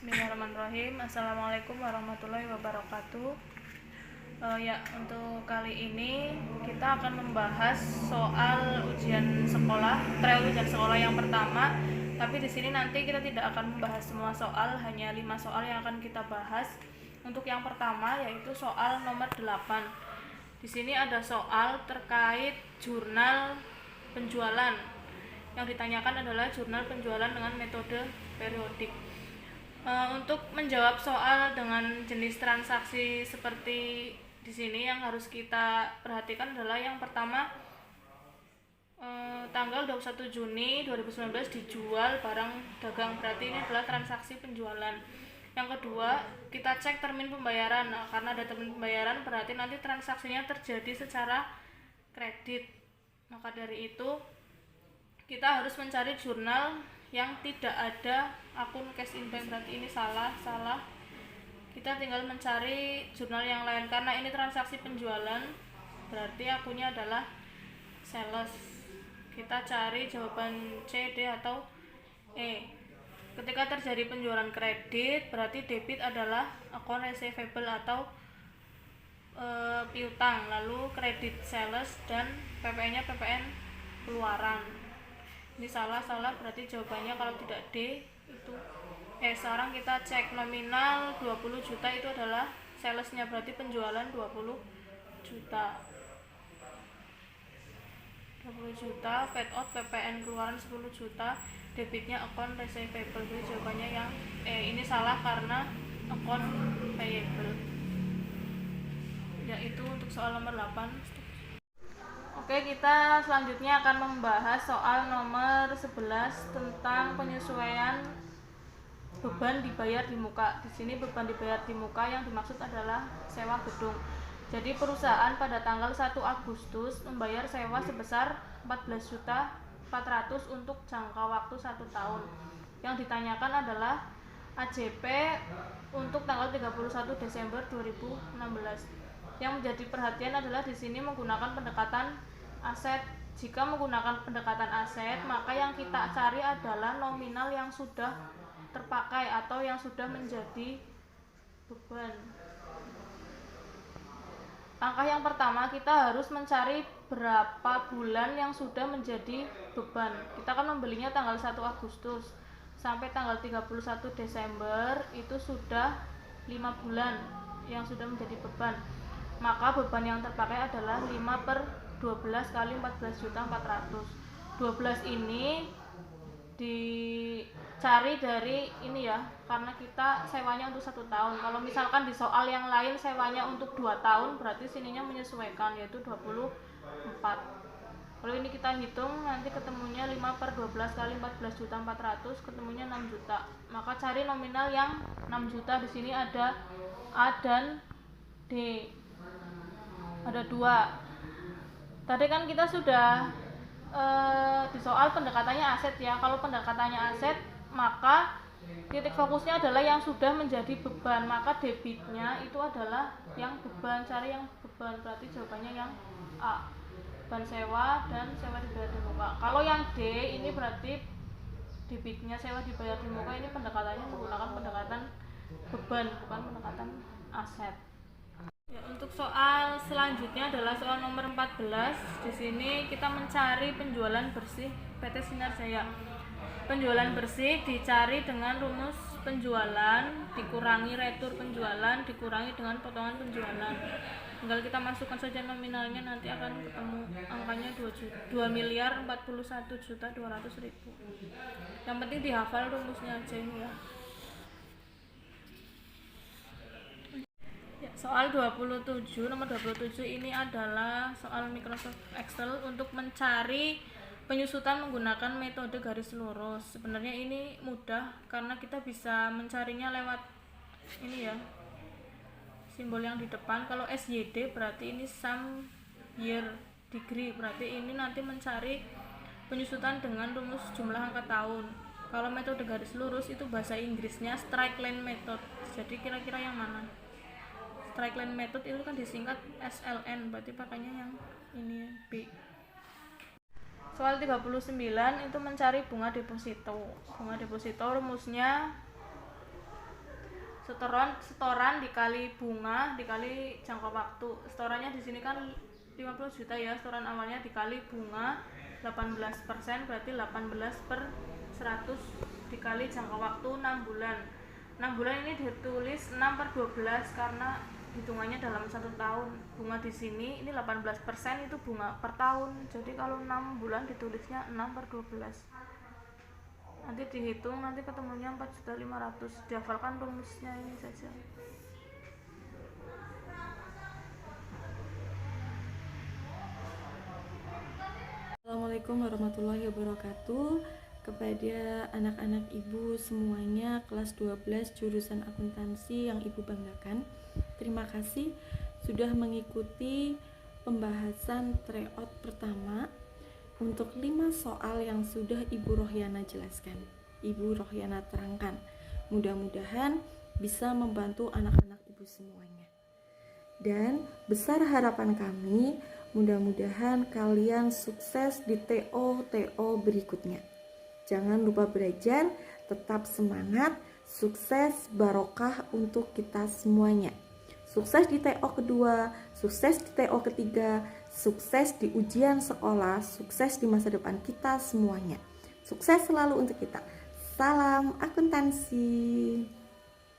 Bismillahirrahmanirrahim. Assalamualaikum warahmatullahi wabarakatuh. Untuk kali ini kita akan membahas soal ujian sekolah, trial ujian sekolah yang pertama. Tapi di sini nanti kita tidak akan membahas semua soal, hanya 5 soal yang akan kita bahas. Untuk yang pertama yaitu soal nomor 8. Di sini ada soal terkait jurnal penjualan. Yang ditanyakan adalah jurnal penjualan dengan metode periodik. Untuk menjawab soal dengan jenis transaksi seperti di sini, yang harus kita perhatikan adalah yang pertama, tanggal 21 Juni 2019 dijual barang dagang, berarti ini adalah transaksi penjualan. Yang kedua, kita cek termin pembayaran. Nah, karena ada termin pembayaran berarti nanti transaksinya terjadi secara kredit. Maka dari itu kita harus mencari jurnal yang tidak ada akun cash in bank, berarti ini salah. Kita tinggal mencari jurnal yang lain karena ini transaksi penjualan, berarti akunnya adalah sales. Kita cari jawaban C, D, atau E. Ketika terjadi penjualan kredit, berarti debit adalah akun receivable atau piutang, lalu kredit sales, dan PPN-nya PPN keluaran. Ini salah, berarti jawabannya kalau tidak D itu sekarang kita cek nominal 20 juta itu adalah salesnya, berarti penjualan 20 juta. 20 juta, paid out PPN keluaran 10 juta, debitnya account receivable, jadi jawabannya yang ini salah karena account payable. Yaitu untuk soal nomor 8. Oke, kita selanjutnya akan membahas soal nomor 11 tentang penyesuaian beban dibayar di muka. Di sini beban dibayar di muka yang dimaksud adalah sewa gedung. Jadi perusahaan pada tanggal 1 Agustus membayar sewa sebesar 14.400.000 untuk jangka waktu 1 tahun. Yang ditanyakan adalah AJP untuk tanggal 31 Desember 2016. Yang menjadi perhatian adalah di sini menggunakan pendekatan aset. Jika menggunakan pendekatan aset, maka yang kita cari adalah nominal yang sudah terpakai atau yang sudah menjadi beban. Langkah yang pertama, kita harus mencari berapa bulan yang sudah menjadi beban. Kita akan membelinya tanggal 1 Agustus sampai tanggal 31 Desember, itu sudah 5 bulan yang sudah menjadi beban. Maka beban yang terpakai adalah 5/12 kali 14.400.000. 12 ini dicari dari ini ya, karena kita sewanya untuk 1 tahun. Kalau misalkan di soal yang lain sewanya untuk 2 tahun, berarti sininya menyesuaikan, yaitu 24. Kalau ini kita hitung, nanti ketemunya 5/12 kali 14.400.000, ketemunya 6 juta. Maka cari nominal yang 6 juta. Di sini ada A dan D. Ada 2. Tadi kan kita sudah di soal pendekatannya aset ya. Kalau pendekatannya aset, maka titik fokusnya adalah yang sudah menjadi beban, maka debitnya itu adalah yang beban. Cari yang beban, berarti jawabannya yang A, beban sewa dan sewa dibayar di muka. Kalau yang D ini berarti debitnya sewa dibayar di muka, ini pendekatannya menggunakan pendekatan beban, bukan pendekatan aset. Ya, untuk soal selanjutnya adalah soal nomor 14. Di sini kita mencari penjualan bersih PT Sinar Jaya. Penjualan bersih dicari dengan rumus penjualan dikurangi retur penjualan dikurangi dengan potongan penjualan. Tinggal kita masukkan saja nominalnya, nanti akan ketemu angkanya 2.041.200.000. Yang penting dihafal rumusnya aja ini ya. Soal 27, nomor 27 ini adalah soal Microsoft Excel untuk mencari penyusutan menggunakan metode garis lurus. Sebenarnya ini mudah karena kita bisa mencarinya lewat ini ya, simbol yang di depan. Kalau SYD berarti ini sum year degree, berarti ini nanti mencari penyusutan dengan rumus jumlah angka tahun. Kalau metode garis lurus itu bahasa Inggrisnya straight line method. Jadi kira-kira yang mana? Straight line method itu kan disingkat SLN, berarti pakainya yang ini B. Soal 39 itu mencari bunga deposito. Bunga deposito rumusnya setoran dikali bunga dikali jangka waktu. Setorannya di sini kan 50 juta ya, setoran awalnya dikali bunga 18%, berarti 18 per 100 dikali jangka waktu 6 bulan. 6 bulan ini ditulis 6 per 12 karena hitungannya dalam 1 tahun. Bunga di sini ini 18%, itu bunga per tahun. Jadi kalau 6 bulan ditulisnya 6 per 12. Nanti dihitung, nanti ketemunya 4.500.000. Dihafalkan rumusnya ini saja. Assalamualaikum warahmatullahi wabarakatuh. Kepada anak-anak ibu semuanya kelas 12 jurusan akuntansi yang ibu banggakan, terima kasih sudah mengikuti pembahasan tryout pertama untuk 5 soal yang sudah Ibu Rohyana jelaskan, Ibu Rohyana terangkan. Mudah-mudahan bisa membantu anak-anak ibu semuanya. Dan besar harapan kami, mudah-mudahan kalian sukses di TO berikutnya. Jangan lupa belajar, tetap semangat, sukses, barokah untuk kita semuanya. Sukses di TO kedua, sukses di TO ketiga, sukses di ujian sekolah, sukses di masa depan kita semuanya. Sukses selalu untuk kita. Salam akuntansi.